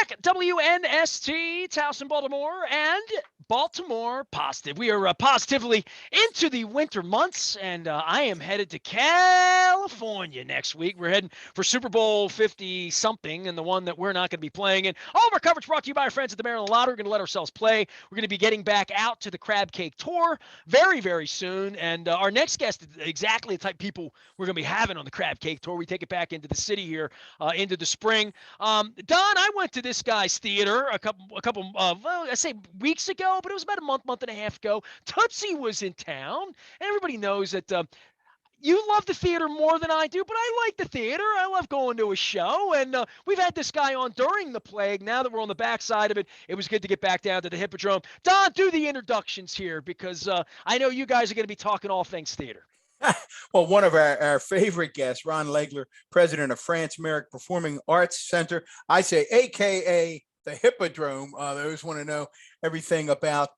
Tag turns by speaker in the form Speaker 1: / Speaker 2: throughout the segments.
Speaker 1: back. WNST, Towson, Baltimore, and Baltimore Positive. We are positively into the winter months, and I am headed to California next week. We're heading for Super Bowl 50-something, and the one that we're not going to be playing in. All of our coverage brought to you by our friends at the Maryland Lottery. We're going to let ourselves play. We're going to be getting back out to the Crab Cake Tour very, very soon, and our next guest is exactly the type of people we're going to be having on the Crab Cake Tour. We take it back into the city here into the spring. Don, I went to this guy's theater a couple well, I say weeks ago, but it was about a month and a half ago. Tootsie was in town, and everybody knows that you love the theater more than I do, but I like the theater. I love going to a show, and we've had this guy on during the plague. Now that we're on the backside of it, it was good to get back down to the Hippodrome. Don, do the introductions here, because I know you guys are going to be talking all things theater.
Speaker 2: Well, one of our favorite guests, Ron Legler, president of France Merrick Performing Arts Center, I say, AKA the Hippodrome. Those want to know everything about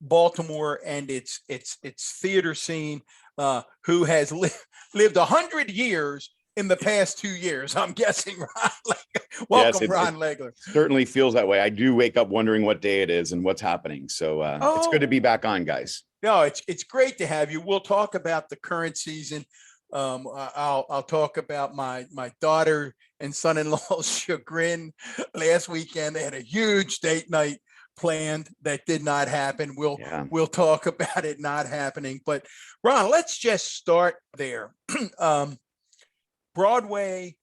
Speaker 2: Baltimore and its theater scene. Who has lived 100 years in the past 2 years? I'm guessing, Ron Legler. Welcome, yes, Ron Legler.
Speaker 3: Certainly feels that way. I do wake up wondering what day it is and what's happening. So it's good to be back on, guys.
Speaker 2: No, it's great to have you. We'll talk about the current season. I'll talk about my daughter and son-in-law's chagrin. Last weekend, they had a huge date night planned that did not happen. We'll talk about it not happening. But Ron, let's just start there. Broadway,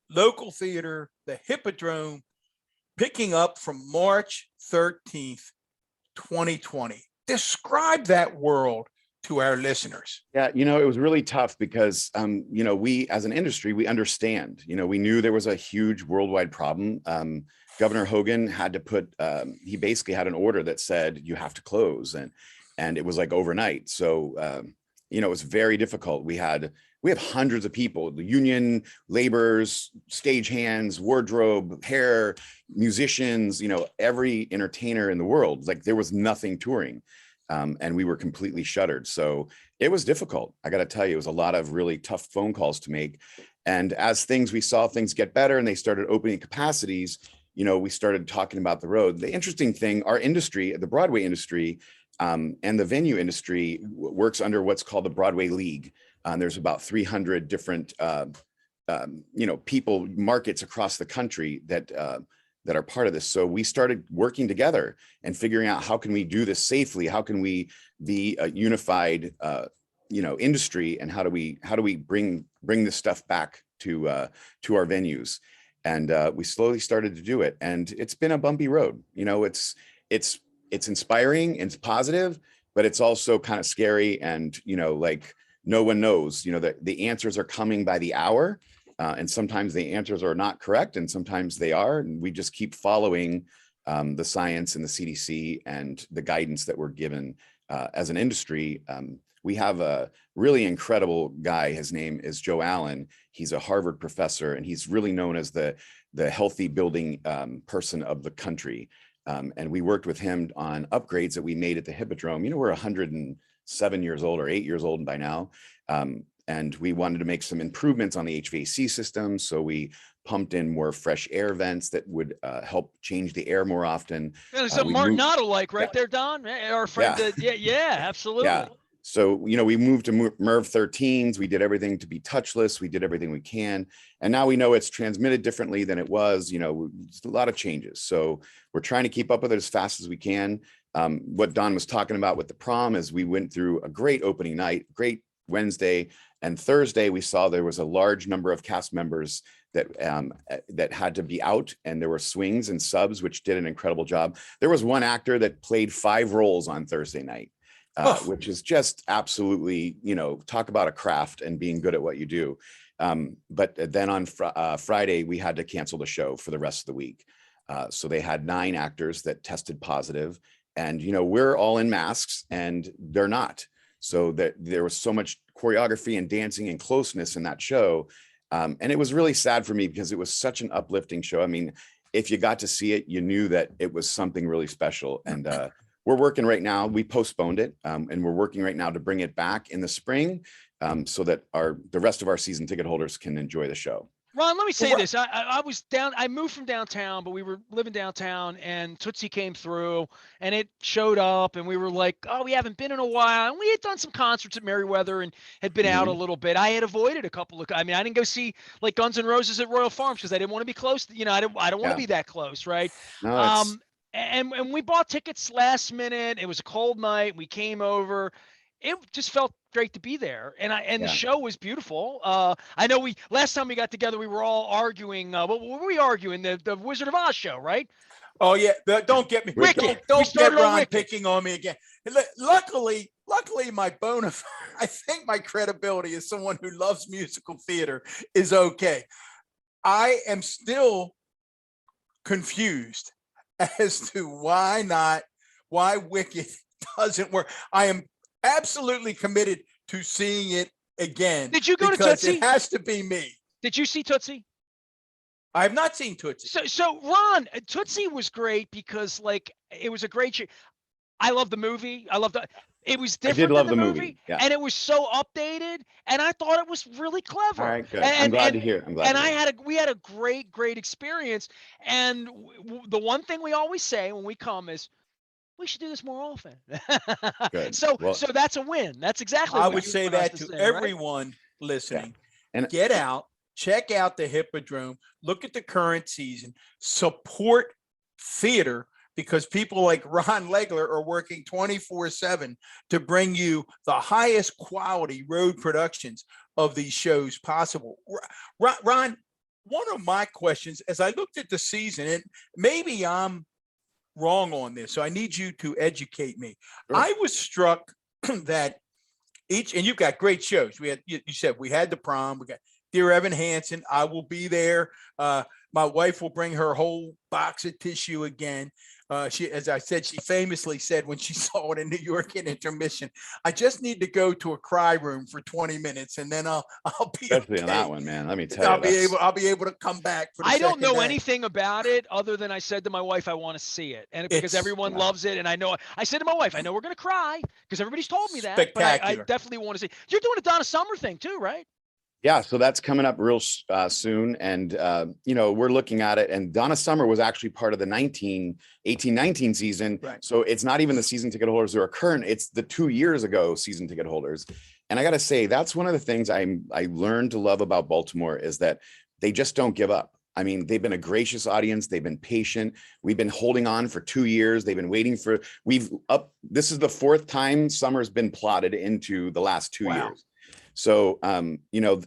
Speaker 2: local theater, the Hippodrome, picking up from March 13th, 2020. Describe that world to our listeners.
Speaker 3: Yeah, it was really tough because, we as an industry, we understand, we knew there was a huge worldwide problem. Governor Hogan had to put, he basically had an order that said you have to close, and it was like overnight. So, it was very difficult. We have hundreds of people, the union, laborers, stagehands, wardrobe, hair, musicians, every entertainer in the world. Like there was nothing touring. And we were completely shuttered. So it was difficult. I got to tell you, it was a lot of really tough phone calls to make. And as we saw things get better and they started opening capacities, we started talking about the road. The interesting thing, our industry, the Broadway industry, and the venue industry works under what's called the Broadway League. There's about 300 different, people, markets across the country that are part of this. So we started working together and figuring out how can we do this safely? How can we be a unified, industry? And how do we bring this stuff back to our venues? And we slowly started to do it. And it's been a bumpy road. It's inspiring and it's positive, but it's also kind of scary. And, no one knows, the answers are coming by the hour. And sometimes the answers are not correct, and sometimes they are. And we just keep following the science and the CDC and the guidance that we're given as an industry. We have a really incredible guy. His name is Joe Allen. He's a Harvard professor, and he's really known as the healthy building person of the country. And we worked with him on upgrades that we made at the Hippodrome. We're 107 years old or 8 years old by now. And we wanted to make some improvements on the HVAC system. So we pumped in more fresh air vents that would help change the air more often.
Speaker 1: There's something Martinotto-like right there, Don. Our friend, yeah, absolutely.
Speaker 3: Yeah. So, we moved to MERV 13s. We did everything to be touchless. We did everything we can. And now we know it's transmitted differently than it was. It's a lot of changes. So we're trying to keep up with it as fast as we can. What Don was talking about with the prom is we went through a great opening night, great Wednesday and Thursday. We saw there was a large number of cast members that had to be out, and there were swings and subs, which did an incredible job. There was one actor that played 5 roles on Thursday night, which is just absolutely, talk about a craft and being good at what you do. But then on Friday, we had to cancel the show for the rest of the week. So they had 9 actors that tested positive, and, we're all in masks and they're not. So that there was so much choreography and dancing and closeness in that show. And it was really sad for me because it was such an uplifting show. I mean, if you got to see it, you knew that it was something really special. And we're working right now. We postponed it, and we're working right now to bring it back in the spring so that the rest of our season ticket holders can enjoy the show.
Speaker 1: Ron, let me say
Speaker 2: Well,
Speaker 1: this. I was down. I moved from downtown, but we were living downtown, and Tootsie came through, and it showed up, and we were like, "Oh, we haven't been in a while." And we had done some concerts at Merriweather, and had been out a
Speaker 3: Mhm.
Speaker 1: little bit. I had avoided a couple of. I mean, I didn't go see like Guns N' Roses at Royal Farms because I didn't want to be close. I don't want to
Speaker 3: Yeah.
Speaker 1: be that close, right?
Speaker 3: No, it's
Speaker 1: And we bought tickets last minute. It was a cold night. We came over. It just felt great to be there, and the
Speaker 3: yeah.
Speaker 1: show was beautiful. I know we last time we got together, we were all arguing. What were we arguing? The Wizard of Oz show, right?
Speaker 2: oh yeah, don't get me.
Speaker 3: Wicked.
Speaker 1: Wicked.
Speaker 2: Don't
Speaker 1: We
Speaker 2: don't get
Speaker 1: started on
Speaker 2: Ron
Speaker 1: Wicked.
Speaker 2: picking on me again. Luckily, my I think my credibility as someone who loves musical theater is okay. I am still confused as to why Wicked doesn't work. I am absolutely committed to seeing it again
Speaker 1: Did you go to
Speaker 2: because it
Speaker 1: Tootsie?
Speaker 2: has to be me.
Speaker 1: Did you see Tootsie?
Speaker 2: I have not seen Tootsie.
Speaker 1: So Ron, Tootsie was great because like it was a great show. I love the movie. I love the. It was
Speaker 3: I did
Speaker 1: different than
Speaker 3: love
Speaker 1: the
Speaker 3: the
Speaker 1: movie,
Speaker 3: movie. Yeah.
Speaker 1: and it was so updated, and I thought it was really
Speaker 3: All
Speaker 1: clever.
Speaker 3: right, good. I'm
Speaker 1: And
Speaker 3: glad
Speaker 1: and
Speaker 3: to hear. I'm glad
Speaker 1: and
Speaker 3: to
Speaker 1: I
Speaker 3: hear.
Speaker 1: had we had a great experience. And the one thing we always say when we come is we should do this more often.
Speaker 3: Good.
Speaker 1: so
Speaker 3: Well,
Speaker 1: so that's a win. That's exactly
Speaker 2: I
Speaker 1: what
Speaker 2: would
Speaker 1: you
Speaker 2: say
Speaker 1: want us
Speaker 2: that
Speaker 1: to
Speaker 2: to
Speaker 1: say, right?
Speaker 2: everyone
Speaker 3: yeah.
Speaker 2: listening.
Speaker 3: And
Speaker 2: Get out, check out the Hippodrome, look at the current season, support theater because people like Ron Legler are working 24/7 to bring you the highest quality road productions of these shows possible. Ron, one of my questions as I looked at the season, and maybe I'm wrong on this, so I need you to educate me.
Speaker 3: Sure.
Speaker 2: I was struck that and you've got great shows. You said we had the prom, we got Dear Evan Hansen. I will be there. My wife will bring her whole box of tissue again. As I said, she famously said when she saw it in New York in intermission, I just need to go to a cry room for 20 minutes and then I'll be
Speaker 3: especially on that
Speaker 2: okay.
Speaker 3: one, man. Let me tell you,
Speaker 2: I'll be able to come back for the
Speaker 1: I don't
Speaker 2: second
Speaker 1: know
Speaker 2: day.
Speaker 1: anything about it other than I said to my wife, I want to see it. And because
Speaker 2: It's
Speaker 1: everyone
Speaker 3: yeah.
Speaker 1: loves it. And I said to my wife, I know we're going to cry because everybody's told me that, but I
Speaker 2: spectacular.
Speaker 1: definitely want to see. You're doing a Donna Summer thing too, right?
Speaker 3: Yeah, so that's coming up real soon. And, we're looking at it. And Donna Summer was actually part of the 18-19 season.
Speaker 2: Right.
Speaker 3: So it's not even the season ticket holders who are current. It's the 2 years ago season ticket holders. And I got to say, that's one of the things I learned to love about Baltimore is that they just don't give up. I mean, they've been a gracious audience. They've been patient. We've been holding on for 2 years. They've been waiting this is the fourth time Summer's been plotted into the last 2
Speaker 2: Wow.
Speaker 3: years. So,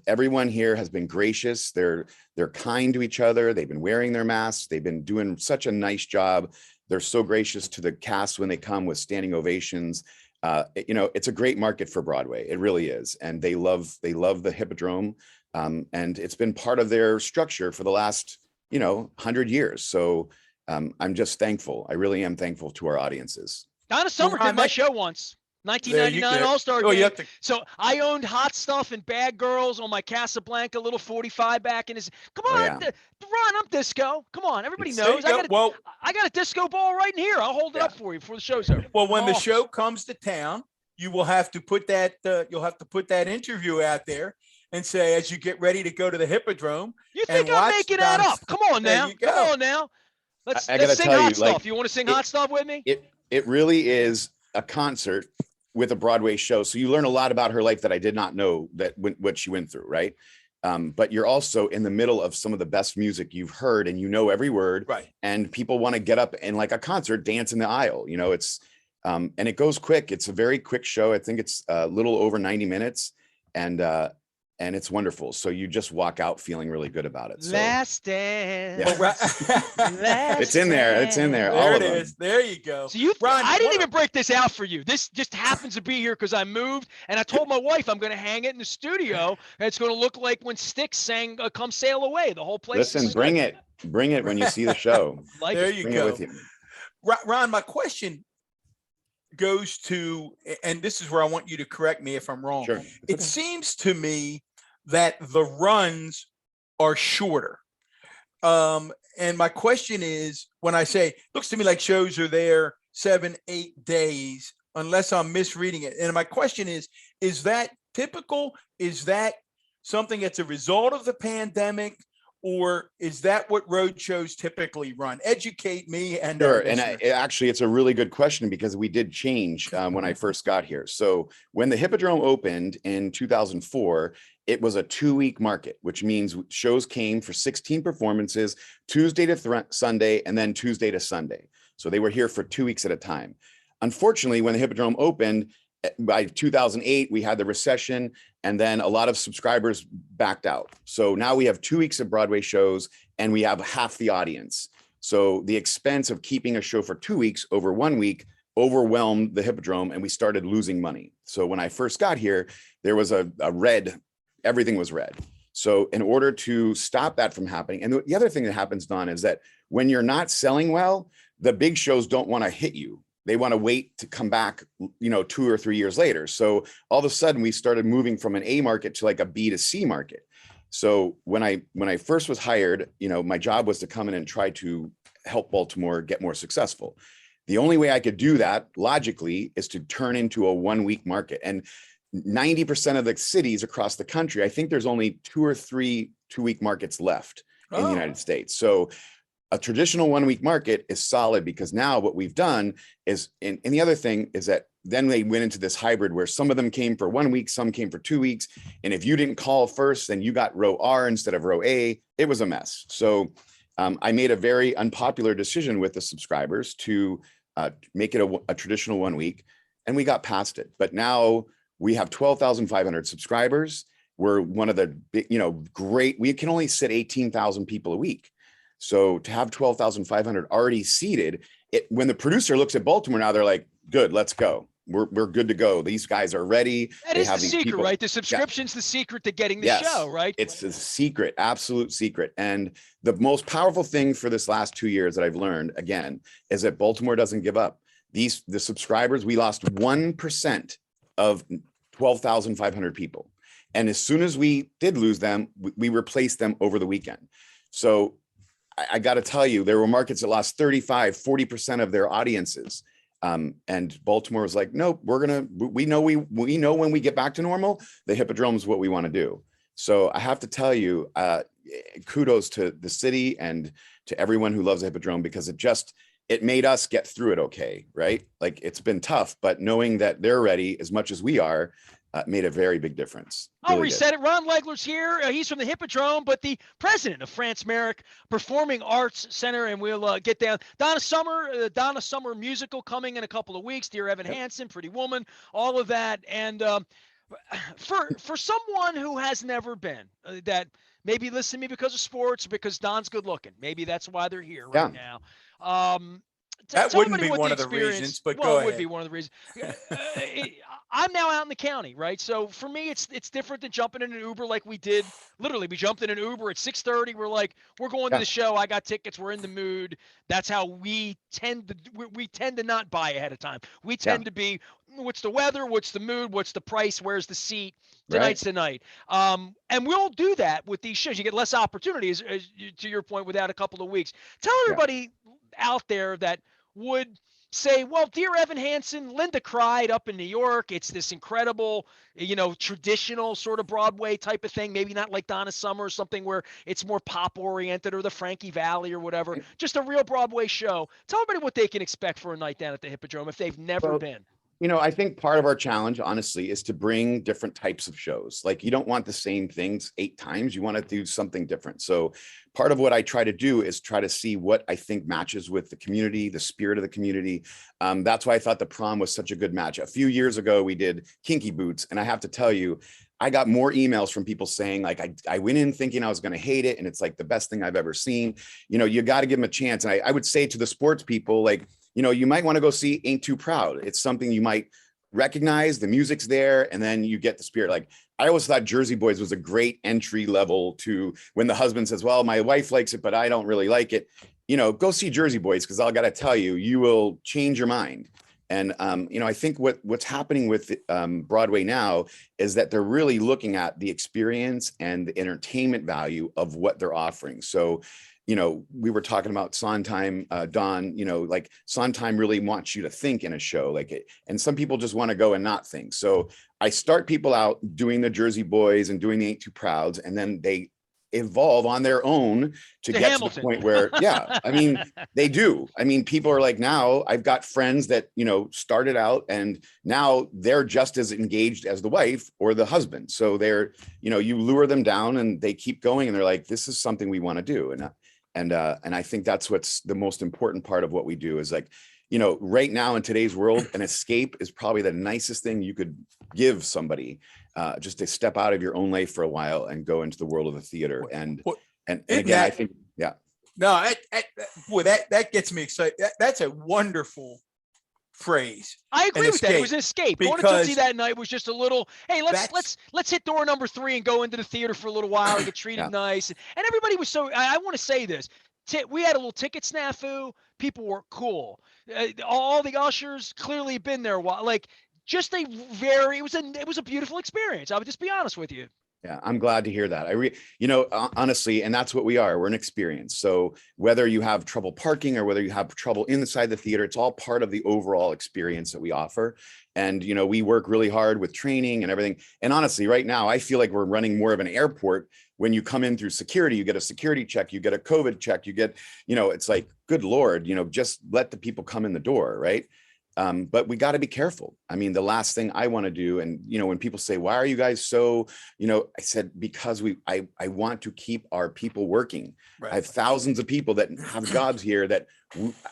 Speaker 3: everyone here has been gracious. They're kind to each other. They've been wearing their masks. They've been doing such a nice job. They're so gracious to the cast when they come with standing ovations. It's a great market for Broadway. It really is. And they love the Hippodrome. And it's been part of their structure for the last, 100 years. So, I'm just thankful. I really am thankful to our audiences.
Speaker 1: Donna Summer did my show once. 1999 All-Star
Speaker 2: Oh, you
Speaker 1: game.
Speaker 2: have to.
Speaker 1: So I owned Hot Stuff and Bad Girls on my Casablanca little 45 back in his. Come
Speaker 3: Oh
Speaker 1: on,
Speaker 3: yeah.
Speaker 1: Ron, I'm disco. Come on, everybody
Speaker 3: It's-
Speaker 2: There you
Speaker 1: knows.
Speaker 2: go. Well,
Speaker 1: I got a disco ball right in here. I'll hold it
Speaker 3: Yeah.
Speaker 1: up for you before the show's over.
Speaker 2: Well, when
Speaker 1: My
Speaker 2: the
Speaker 1: office.
Speaker 2: show comes to town, you will have to put that interview out there and say as you get ready to go to the Hippodrome.
Speaker 1: You
Speaker 2: and
Speaker 1: think I'm
Speaker 2: watch
Speaker 1: making that
Speaker 2: Donna
Speaker 1: up? Come on
Speaker 2: There
Speaker 1: now.
Speaker 2: you
Speaker 1: Come
Speaker 2: go.
Speaker 1: on now. Let's
Speaker 3: I gotta
Speaker 1: sing
Speaker 3: tell
Speaker 1: Hot
Speaker 3: you,
Speaker 1: Stuff.
Speaker 3: like,
Speaker 1: You want to sing
Speaker 3: it-
Speaker 1: Hot Stuff with me?
Speaker 3: It really is a concert with a Broadway show. So you learn a lot about her life that I did not know what she went through, right? But you're also in the middle of some of the best music you've heard and you know every word.
Speaker 2: Right.
Speaker 3: And people want to get up and like a concert, dance in the aisle. It's and it goes quick. It's a very quick show. I think it's a little over 90 minutes. And it's wonderful. So you just walk out feeling really good about it. So
Speaker 1: Last dance.
Speaker 3: Yeah.
Speaker 1: Last
Speaker 3: it's in there. It's in there.
Speaker 1: dance.
Speaker 3: All
Speaker 2: There
Speaker 3: of
Speaker 2: it
Speaker 3: them.
Speaker 2: is. There you go.
Speaker 1: So
Speaker 2: Ron,
Speaker 1: I didn't
Speaker 2: one
Speaker 1: even
Speaker 2: of-
Speaker 1: break this out for you. This just happens to be here because I moved, and I told my wife I'm going to hang it in the studio, and it's going to look like when Styx sang "Come Sail Away." The whole place.
Speaker 3: Listen,
Speaker 1: is
Speaker 3: bring it when you see the show.
Speaker 1: like
Speaker 2: There
Speaker 1: it.
Speaker 2: you
Speaker 3: Bring it
Speaker 2: go.
Speaker 3: with you.
Speaker 2: Ron, my question goes to, and this is where I want you to correct me if I'm wrong.
Speaker 3: Sure.
Speaker 2: It seems to me that the runs are shorter. And my question is, when I say, looks to me like shows are there 7-8 days, unless I'm misreading it. And my question is that typical? Is that something that's a result of the pandemic? or is that what road shows typically run? Educate me and
Speaker 3: Sure.
Speaker 2: our
Speaker 3: And
Speaker 2: listeners.
Speaker 3: actually, it's a really good question because we did change when I first got here. So when the Hippodrome opened in 2004, it was a 2-week market, which means shows came for 16 performances, Tuesday to Sunday, and then Tuesday to Sunday. So they were here for 2 weeks at a time. Unfortunately, when the Hippodrome opened, by 2008, we had the recession, and then a lot of subscribers backed out. So now we have 2 weeks of Broadway shows, and we have half the audience. So the expense of keeping a show for 2 weeks over 1 week overwhelmed the Hippodrome, and we started losing money. So when I first got here, there was a red, everything was red. So in order to stop that from happening, and the other thing that happens, Don, is that when you're not selling well, the big shows don't want to hit you. They want to wait to come back, 2 or 3 years later. So all of a sudden we started moving from an A market to like a B to C market. So when I first was hired, my job was to come in and try to help Baltimore get more successful. The only way I could do that logically is to turn into a 1-week market. And 90% of the cities across the country, I think there's only 2 or 3 2-week markets left in the United States. So a traditional 1-week market is solid because now what we've done is, and the other thing is that then they went into this hybrid where some of them came for 1 week, some came for 2 weeks. And if you didn't call first, then you got row R instead of row A. It was a mess. So I made a very unpopular decision with the subscribers to make it a traditional 1 week, and we got past it. But now we have 12,500 subscribers. We're one of the big, great, we can only sit 18,000 people a week. So to have 12,500 already seated, when the producer looks at Baltimore now, they're like, good, let's go. We're good to go. These guys are ready.
Speaker 1: That is the secret, right? The subscription's the secret to getting the show, right?
Speaker 3: It's a secret, absolute secret. And the most powerful thing for this last 2 years that I've learned, again, is that Baltimore doesn't give up. The subscribers, we lost 1% of 12,500 people. And as soon as we did lose them, we replaced them over the weekend. So I got to tell you, there were markets that lost 35, 40% of their audiences. And Baltimore was like, nope, we know when we get back to normal, the Hippodrome is what we want to do. So I have to tell you, kudos to the city and to everyone who loves the Hippodrome, because it made us get through it okay, right? Like, it's been tough, but knowing that they're ready as much as we are, made a very big difference.
Speaker 1: I'll reset it. Ron Legler's here. He's from the Hippodrome, but the president of France Merrick Performing Arts Center, and we'll get down. Donna Summer musical coming in a couple of weeks. Dear Evan Hansen, Pretty Woman, all of that. And for someone who has never been, that maybe listen to me because of sports, or because Don's good looking, maybe that's why they're here right now.
Speaker 2: That wouldn't be one of the reasons, but go ahead.
Speaker 1: It would be one of the reasons. I'm now out in the county, right? So for me, it's different than jumping in an Uber like we did. Literally, we jumped in an Uber at 6:30. We're like, we're going to the show. I got tickets. We're in the mood. That's how we tend to not buy ahead of time. We tend to be, what's the weather? What's the mood? What's the price? Where's the seat? Tonight's the night. And we'll do that with these shows. You get less opportunities, to your point, without a couple of weeks. Tell everybody out there that would say, well, Dear Evan Hansen, Linda cried up in New York. It's this incredible, traditional sort of Broadway type of thing. Maybe not like Donna Summer or something where it's more pop oriented, or the Frankie Valley or whatever. Just a real Broadway show. Tell everybody what they can expect for a night down at the Hippodrome if they've never been.
Speaker 3: I think part of our challenge, honestly, is to bring different types of shows. Like, you don't want the same things 8 times. You want to do something different. So part of what I try to do is try to see what I think matches with the community, the spirit of the community. That's why I thought the prom was such a good match. A few years ago, we did Kinky Boots. And I have to tell you, I got more emails from people saying, like, I went in thinking I was going to hate it, and it's like the best thing I've ever seen. You got to give them a chance. And I would say to the sports people, like, you might want to go see Ain't Too Proud. It's something you might recognize. The music's there, and then you get the spirit. Like, I always thought Jersey Boys was a great entry level to when the husband says, well, my wife likes it, but I don't really like it. Go see Jersey Boys, because I got to tell you, you will change your mind. And, I think what's happening with Broadway now is that they're really looking at the experience and the entertainment value of what they're offering. So, we were talking about Sondheim, Don, like Sondheim really wants you to think in a show, like it, and some people just want to go and not think. So I start people out doing the Jersey Boys and doing the Ain't Too Prouds, and then evolve on their own to get
Speaker 1: Hamilton.
Speaker 3: to the point where, yeah, I mean, they do. I mean, people are like, now I've got friends that, started out and now they're just as engaged as the wife or the husband. So they're, you lure them down and they keep going and they're like, this is something we want to do. And I think that's what's the most important part of what we do is like, right now in today's world, an escape is probably the nicest thing you could give somebody, just to step out of your own life for a while and go into the world of the theater. And again, I think, yeah.
Speaker 2: No, boy, that gets me excited. That's a wonderful phrase.
Speaker 1: I agree with that. It was an escape. Going to Tootsie that night was just a little, hey, let's hit door number 3 and go into the theater for a little while and get treated nice. And everybody was so, I want to say this. We had a little ticket snafu. People were cool. All the ushers clearly been there a while. Like, just it was a beautiful experience. I would just be honest with you.
Speaker 3: Yeah, I'm glad to hear that. Honestly, and that's what we are. We're an experience. So whether you have trouble parking or whether you have trouble inside the theater, it's all part of the overall experience that we offer. And, we work really hard with training and everything. And honestly, right now, I feel like we're running more of an airport. When you come in through security, you get a security check, you get a COVID check, you get, it's like, good Lord, just let the people come in the door, right? But we got to be careful. I mean, the last thing I want to do, and when people say, why are you guys so, I said, because I want to keep our people working. Right. I have thousands of people that have jobs here that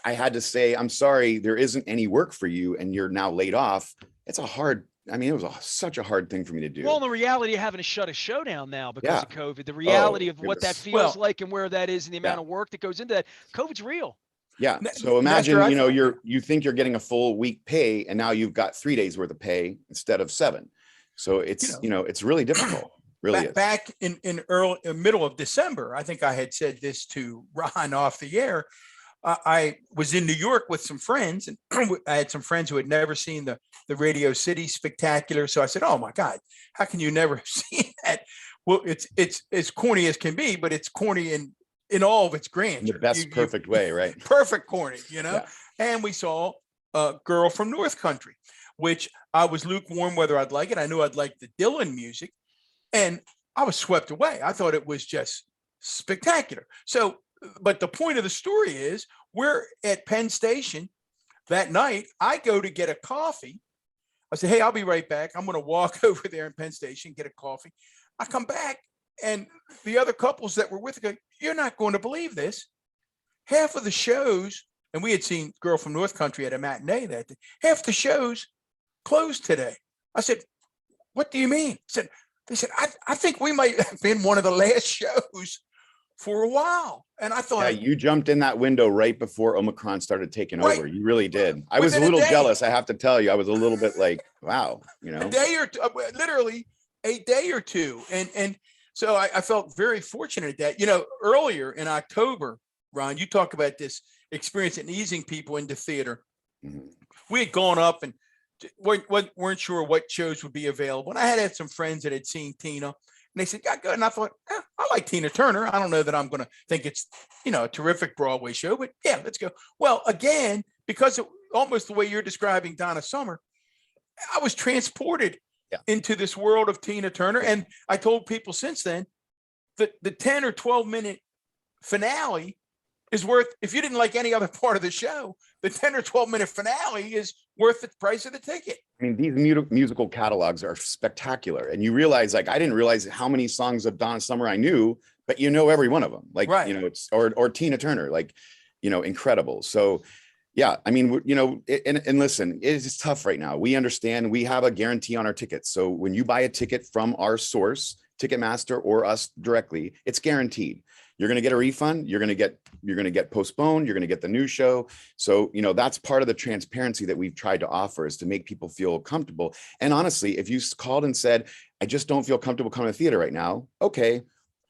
Speaker 3: I had to say, I'm sorry, there isn't any work for you and you're now laid off. It's it was such a hard thing for me to do.
Speaker 1: Well, the reality of having to shut a show down now because of COVID, the reality of what that feels like and where that is and the amount of work that goes into that, COVID's real.
Speaker 3: Yeah. So imagine, you think you're getting a full week pay and now you've got 3 days worth of pay instead of 7. So it's, it's really difficult. Really is.
Speaker 2: Back in middle of December, I think I had said this to Ron off the air. I was in New York with some friends and I had some friends who had never seen the Radio City Spectacular. So I said, oh my God, how can you never have seen that? Well, it's as corny as can be, but it's corny in all of its grandeur.
Speaker 3: The best perfect way, right?
Speaker 2: Perfect corny, Yeah. And we saw Girl from North Country, which I was lukewarm whether I'd like it. I knew I'd like the Dylan music and I was swept away. I thought it was just spectacular. So, but the point of the story is we're at Penn Station that night. I go to get a coffee. I said, hey, I'll be right back. I'm going to walk over there in Penn Station, get a coffee. I come back and the other couples that were with me go, you're not going to believe this. Half of the shows, and we had seen Girl from North Country at a matinee that day, half the shows closed today. I said, what do you mean? They said, I think we might have been one of the last shows for a while. And I thought,
Speaker 3: you jumped in that window right before Omicron started taking over. You really did. I was a little jealous. I have to tell you, I was a little bit like, wow,
Speaker 2: a day or two, literally a day or two. And so I felt very fortunate that, earlier in October, Ron, you talk about this experience in easing people into theater. Mm-hmm. We had gone up and weren't sure what shows would be available. And I had some friends that had seen Tina and they said, yeah, good. And I thought, I like Tina Turner. I don't know that I'm going to think it's, a terrific Broadway show, but yeah, let's go. Well, again, because of almost the way you're describing Donna Summer, I was transported into this world of Tina Turner. And I told people since then that the 10 or 12 minute finale is worth, if you didn't like any other part of the show, the 10 or 12 minute finale is worth the price of the ticket.
Speaker 3: I mean, these musical catalogs are spectacular. And you realize, I didn't realize how many songs of Donna Summer I knew, but every one of them, it's, or Tina Turner, incredible. So yeah, I mean, and listen, it's tough right now. We understand we have a guarantee on our tickets. So when you buy a ticket from our source, Ticketmaster or us directly, it's guaranteed. You're going to get a refund. You're going to get postponed. You're going to get the new show. So, that's part of the transparency that we've tried to offer is to make people feel comfortable. And honestly, if you called and said, I just don't feel comfortable coming to the theater right now. Okay,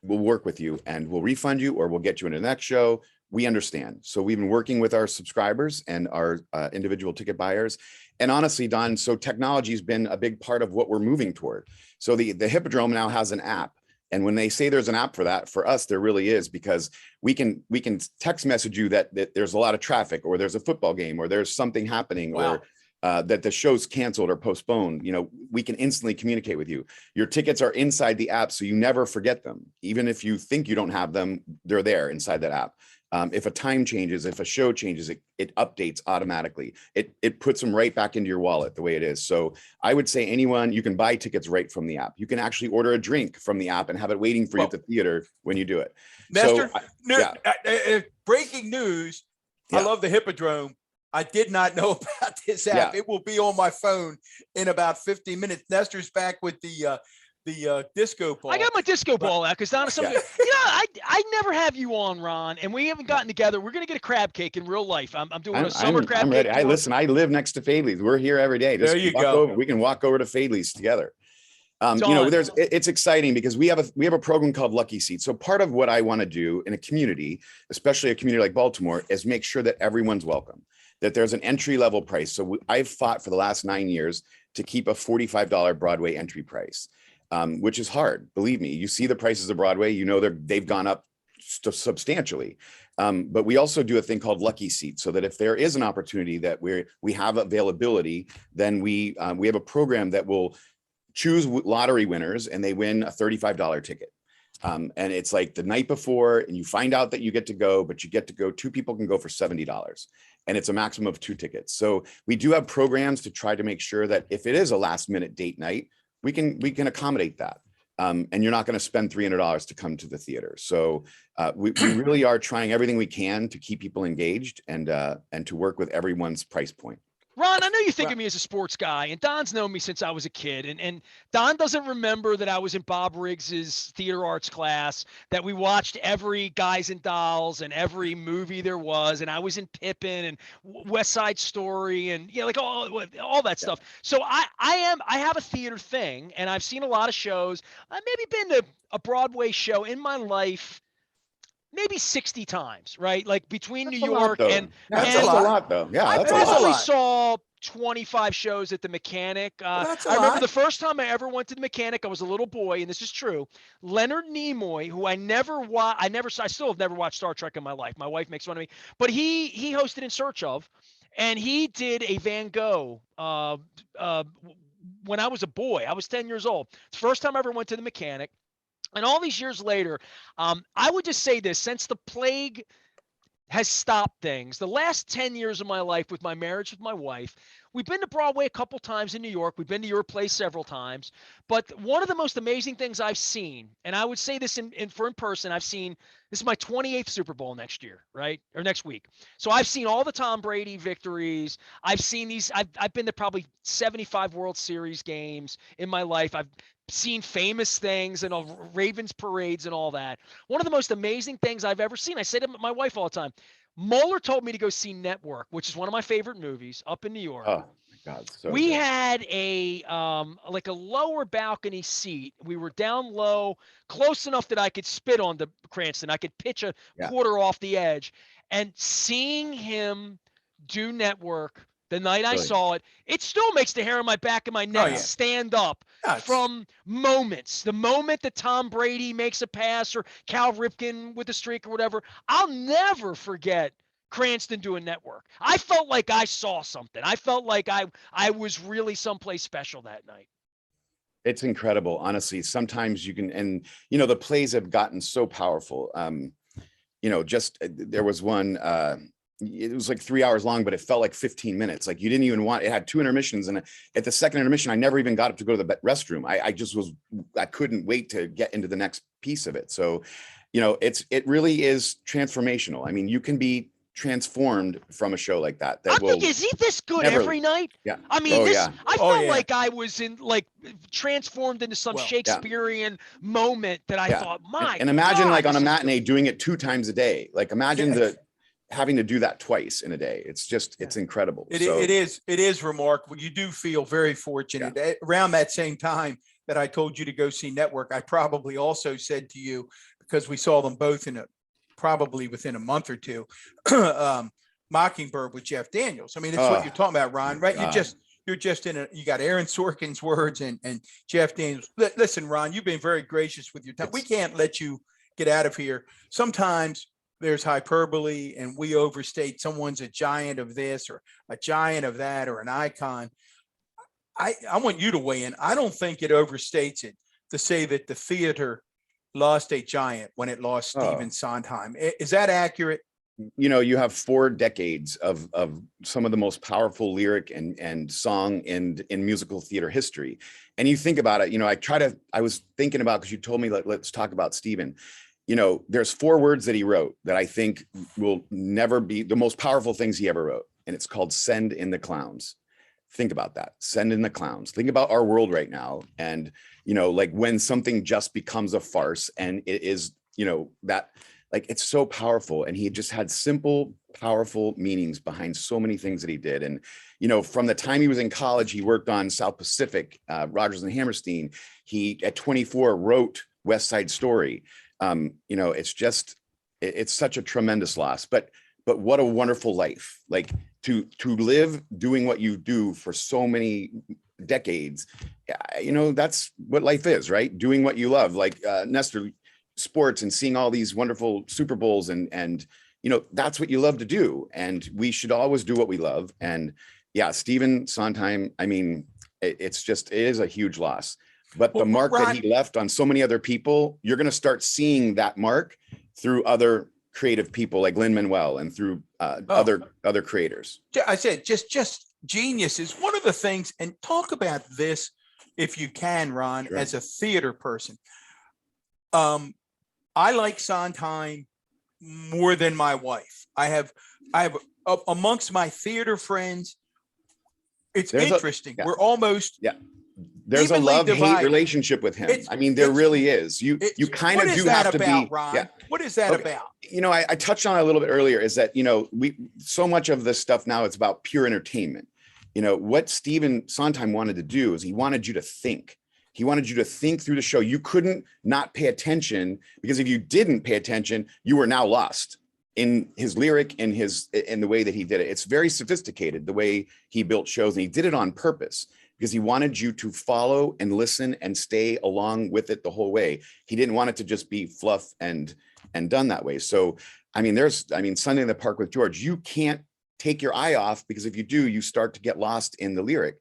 Speaker 3: we'll work with you and we'll refund you or we'll get you into the next show. We understand. So we've been working with our subscribers and our individual ticket buyers. And honestly, Don, so technology has been a big part of what we're moving toward. So the Hippodrome now has an app. And when they say there's an app for that, for us, there really is, because we can text message you that there's a lot of traffic or there's a football game or there's something happening. Wow. Or, that the show's canceled or postponed, we can instantly communicate with you. Your tickets are inside the app, so you never forget them. Even if you think you don't have them, they're there inside that app. If a time changes, if a show changes, it updates automatically. It puts them right back into your wallet the way it is. So I would say anyone, you can buy tickets right from the app. You can actually order a drink from the app and have it waiting for you at the theater when you do it.
Speaker 2: Nestor,
Speaker 3: So,
Speaker 2: breaking news.
Speaker 3: Yeah.
Speaker 2: I love the Hippodrome. I did not know about this app.
Speaker 3: Yeah.
Speaker 2: It will be on my phone in about 15 minutes. Nestor's back with the disco ball.
Speaker 1: I got my disco ball out because Donna, I never have you on, Ron, and we haven't gotten together. We're gonna get a crab cake in real life. I'm doing a summer crab
Speaker 3: I'm
Speaker 1: cake.
Speaker 3: ready. Listen, I live next to Fadley's. We're here every day.
Speaker 2: There you go.
Speaker 3: We can walk over to Fadley's together.
Speaker 1: Don.
Speaker 3: It's exciting because we have a program called Lucky Seats. So part of what I want to do in a community, especially a community like Baltimore, is make sure that everyone's welcome, that there's an entry level price. So I've fought for the last 9 years to keep a $45 Broadway entry price, which is hard. Believe me, you see the prices of Broadway, they've gone up substantially. But we also do a thing called Lucky Seats, so that if there is an opportunity that we have availability, then we have a program that will choose lottery winners and they win a $35 ticket. And it's like the night before and you find out that you get to go, but you get to go, 2 people can go for $70 and it's a maximum of 2 tickets. So we do have programs to try to make sure that if it is a last minute date night, we can accommate that. And you're not going to spend $300 to come to the theater. So we really are trying everything we can to keep people engaged and to work with everyone's price point.
Speaker 1: Ron, I know you think of me as a sports guy, and Don's known me since I was a kid. And Don doesn't remember that I was in Bob Riggs's theater arts class, that we watched every Guys and Dolls and every movie there was, and I was in Pippin and West Side Story and like all that stuff. So I have a theater thing, and I've seen a lot of shows. I've maybe been to a Broadway show in my life maybe 60 times, right? Like between New York and
Speaker 3: that's a lot though. Yeah,
Speaker 1: I
Speaker 3: that's a lot.
Speaker 1: probably saw 25 shows at the Mechanic. I remember the first time I ever went to the Mechanic, I was a little boy, and this is true. Leonard Nimoy, who I still have never watched Star Trek in my life. My wife makes fun of me, but he hosted In Search Of, and he did a Van Gogh when I was a boy. I was 10 years old. It's the first time I ever went to the Mechanic. And all these years later, I would just say this: since the plague has stopped things, the last 10 years of my life with my marriage with my wife, we've been to Broadway a couple times in New York. We've been to your place several times. But one of the most amazing things I've seen, and I would say this in person, this is my 28th Super Bowl next year, right? Or next week. So I've seen all the Tom Brady victories. I've seen I've been to probably 75 World Series games in my life. I've seen famous things and Ravens parades and all that. One of the most amazing things I've ever seen, I say to my wife all the time, Moeller told me to go see Network, which is one of my favorite movies, up in New York.
Speaker 3: Oh my God.
Speaker 1: We had a like a lower balcony seat. We were down low, close enough that I could spit on the Cranston. I could pitch a quarter off the edge. And seeing him do Network the night I saw it, it still makes the hair on my back of my neck stand up from moments. The moment that Tom Brady makes a pass or Cal Ripken with a streak or whatever, I'll never forget Cranston doing Network. I felt like I saw something. I felt like I was really someplace special that night.
Speaker 3: It's incredible, honestly. Sometimes you can, and the plays have gotten so powerful. There was one, it was like 3 hours long, but it felt like 15 minutes. Like you didn't even it had 2 intermissions. And at the second intermission, I never even got up to go to the restroom. I couldn't wait to get into the next piece of it. So, it really is transformational. I mean, you can be transformed from a show like that.
Speaker 1: I'm thinking, is he this good every night?
Speaker 3: Yeah.
Speaker 1: I mean, I felt like I was transformed into some Shakespearean moment that I thought,
Speaker 3: and imagine God, on a matinee doing it 2 times a day. Like imagine having to do that twice in a day. It's just, it's incredible.
Speaker 2: It is remarkable. You do feel very fortunate. Around that same time that I told you to go see Network, I probably also said to you, because we saw them both probably within a month or two, Mockingbird with Jeff Daniels. I mean, it's what you're talking about, Ron, right? You're just you got Aaron Sorkin's words and Jeff Daniels. Listen, Ron, you've been very gracious with your time. We can't let you get out of here. Sometimes there's hyperbole and we overstate someone's a giant of this or a giant of that or an icon. I want you to weigh in. I don't think it overstates it to say that the theater lost a giant when it lost Stephen Sondheim. Is that accurate?
Speaker 3: You know, you have 4 decades of some of the most powerful lyric and song in musical theater history. And you think about it, you know, I was thinking about, because you told me, let's talk about Stephen. You know, there's 4 words that he wrote that I think will never be the most powerful things he ever wrote. And it's called Send in the Clowns. Think about that. Send in the clowns. Think about our world right now. And, you know, like when something just becomes a farce and it is, you know, that like, it's so powerful. And he just had simple, powerful meanings behind so many things that he did. And, you know, from the time he was in college, he worked on South Pacific, Rodgers and Hammerstein. He, at 24, wrote West Side Story. You know, it's such a tremendous loss, but what a wonderful life. Like to live doing what you do for so many decades, you know, that's what life is, right? Doing what you love, like Nestor, sports and seeing all these wonderful Super Bowls and, you know, that's what you love to do. And we should always do what we love. And yeah, Stephen Sondheim, I mean, it is a huge loss, but the mark that he left on so many other people, you're going to start seeing that mark through other creative people like Lin-Manuel and through other creators.
Speaker 2: I said, just geniuses. One of the things, and talk about this if you can, Ron, sure, as a theater person. I like Sondheim more than my wife. I have amongst my theater friends, it's interesting. We're almost
Speaker 3: there's a love-hate relationship with him. I mean, there really is. You kind of do have to be.
Speaker 2: Ron? Yeah. What is that about?
Speaker 3: You know, I touched on it a little bit earlier, is that, you know, so much of this stuff now, it's about pure entertainment. You know, what Stephen Sondheim wanted to do is he wanted you to think. He wanted you to think through the show. You couldn't not pay attention, because if you didn't pay attention, you were now lost in his lyric and in the way that he did it. It's very sophisticated, the way he built shows, and he did it on purpose because he wanted you to follow and listen and stay along with it the whole way. He didn't want it to just be fluff and done that way. So, I mean, Sunday in the Park with George, you can't take your eye off, because if you do, you start to get lost in the lyric.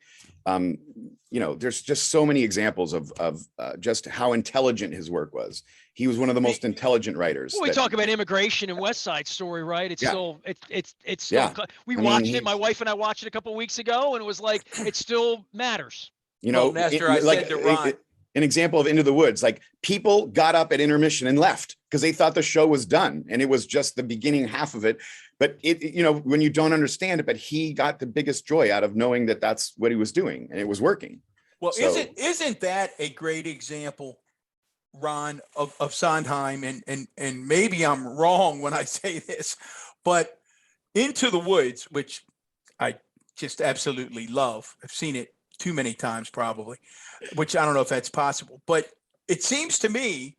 Speaker 3: You know, there's just so many examples of just how intelligent his work was. He was one of the most intelligent writers.
Speaker 1: Well, we talk about immigration and West Side Story, right? It's still, it's still, we watched it. My wife and I watched it a couple of weeks ago, and it was like, it still matters.
Speaker 3: You know,
Speaker 2: Nestor, I said to Ron,
Speaker 3: an example of Into the Woods, like people got up at intermission and left because they thought the show was done, and it was just the beginning half of it. But you know, when you don't understand it, but he got the biggest joy out of knowing that that's what he was doing and it was working.
Speaker 2: Well, so, isn't that a great example, Ron, of Sondheim? And maybe I'm wrong when I say this, but Into the Woods, which I just absolutely love. I've seen it too many times probably, which I don't know if that's possible, but it seems to me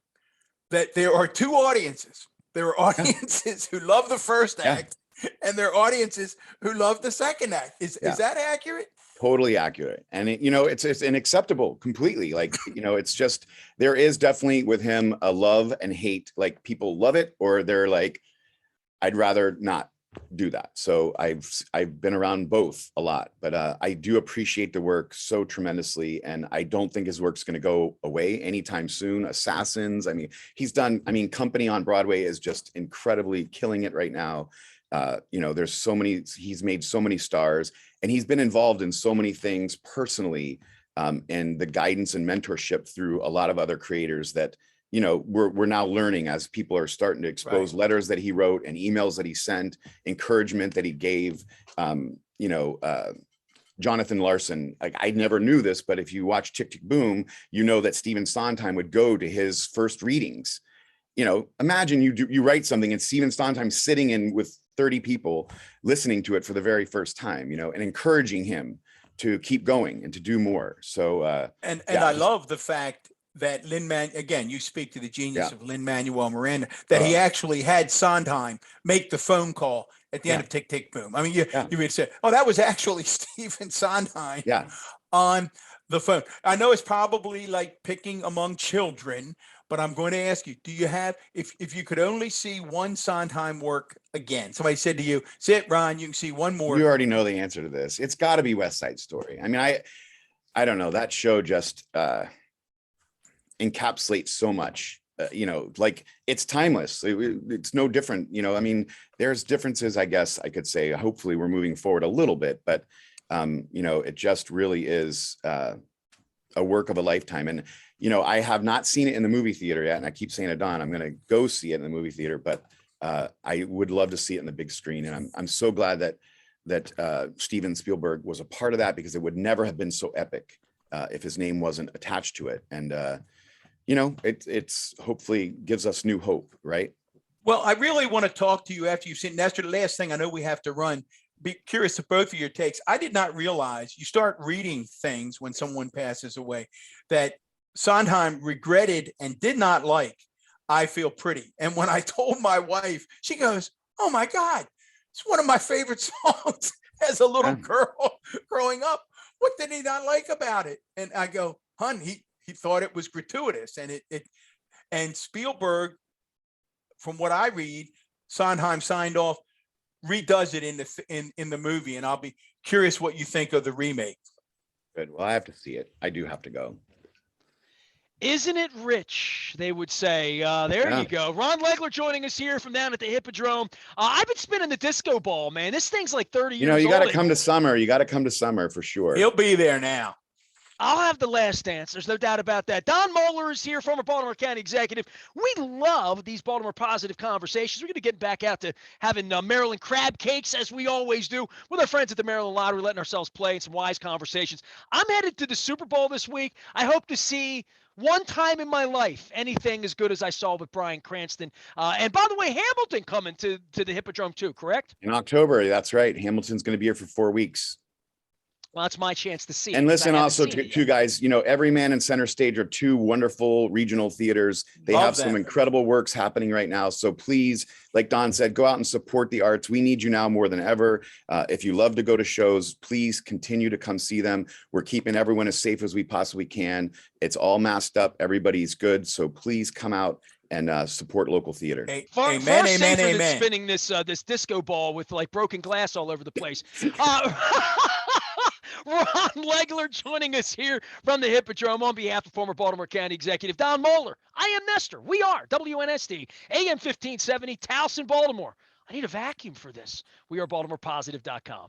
Speaker 2: that there are 2 audiences. There are audiences who love the first act, and there are audiences who love the second act. Is that accurate?
Speaker 3: Totally accurate. And you know, it's unacceptable completely. Like, you know, it's just, there is definitely with him a love and hate. Like people love it, or they're like, I'd rather not do that. So I've been around both a lot, but I do appreciate the work so tremendously, and I don't think his work's going to go away anytime soon. Assassins, I mean, he's done, I mean, Company on Broadway is just incredibly killing it right now. You know, there's so many, he's made so many stars, and he's been involved in so many things personally, and the guidance and mentorship through a lot of other creators that, you know, we're now learning as people are starting to expose letters that he wrote and emails that he sent, encouragement that he gave. You know, Jonathan Larson, like I never knew this, but if you watch Tick Tick Boom, you know that Stephen Sondheim would go to his first readings. You know, imagine you write something and Stephen Sondheim sitting in with 30 people listening to it for the very first time, you know, and encouraging him to keep going and to do more. So,
Speaker 2: I love the fact that again, you speak to the genius of Lin-Manuel Miranda, that he actually had Sondheim make the phone call at the end of Tick Tick Boom. I mean, you would say, oh, that was actually Stephen Sondheim on the phone. I know it's probably like picking among children, but I'm going to ask you, do you have, if you could only see one Sondheim work again, somebody said to you, sit, Ron, you can see one more.
Speaker 3: You already know the answer to this. It's got to be West Side Story. I mean, I don't know. That show just encapsulates so much. Like it's timeless. It's no different. I mean, there's differences, I guess I could say. Hopefully we're moving forward a little bit, but it just really is a work of a lifetime. And, I have not seen it in the movie theater yet. And I keep saying to Don, I'm going to go see it in the movie theater, but I would love to see it in the big screen. And I'm so glad that Steven Spielberg was a part of that, because it would never have been so epic if his name wasn't attached to it. And, it's hopefully gives us new hope, right?
Speaker 2: Well, I really want to talk to you after you've seen Nestor. The last thing, I know we have to run. Be curious of both of your takes. I did not realize, you start reading things when someone passes away, that Sondheim regretted and did not like I Feel Pretty. And when I told my wife, she goes, "Oh my God, it's one of my favorite songs as a little girl growing up. What did he not like about it?" And I go, "Hun, he thought it was gratuitous." And and Spielberg, from what I read, Sondheim signed off, redoes it in the movie. And I'll be curious what you think of the remake.
Speaker 3: Good. Well, I have to see it. I do have to go.
Speaker 1: Isn't it rich? They would say. There you go. Ron Legler joining us here from down at the Hippodrome. I've been spinning the disco ball, man. This thing's like 30 years old.
Speaker 3: You got to come to summer. You got to come to summer for sure.
Speaker 2: He'll be there now.
Speaker 1: I'll have the last dance. There's no doubt about that. Don Moeller is here, former Baltimore County executive. We love these Baltimore positive conversations. We're going to get back out to having Maryland crab cakes, as we always do, with our friends at the Maryland Lottery, letting ourselves play in some wise conversations. I'm headed to the Super Bowl this week. I hope to see, one time in my life, anything as good as I saw with Bryan Cranston. And by the way, Hamilton coming to the Hippodrome too, correct?
Speaker 3: In October, that's right. Hamilton's going to be here for 4 weeks.
Speaker 1: Well, that's my chance to see it.
Speaker 3: And listen, also two guys, Every Man and Center Stage are two wonderful regional theaters. They have some incredible works happening right now. So please, like Don said, go out and support the arts. We need you now more than ever. If you love to go to shows, please continue to come see them. We're keeping everyone as safe as we possibly can. It's all masked up. Everybody's good. So please come out and support local theater.
Speaker 1: Amen. Spinning this disco ball with like broken glass all over the place. Ron Legler joining us here from the Hippodrome on behalf of former Baltimore County executive Don Moeller. I am Nestor. We are WNST, AM 1570, Towson, Baltimore. I need a vacuum for this. We are BaltimorePositive.com.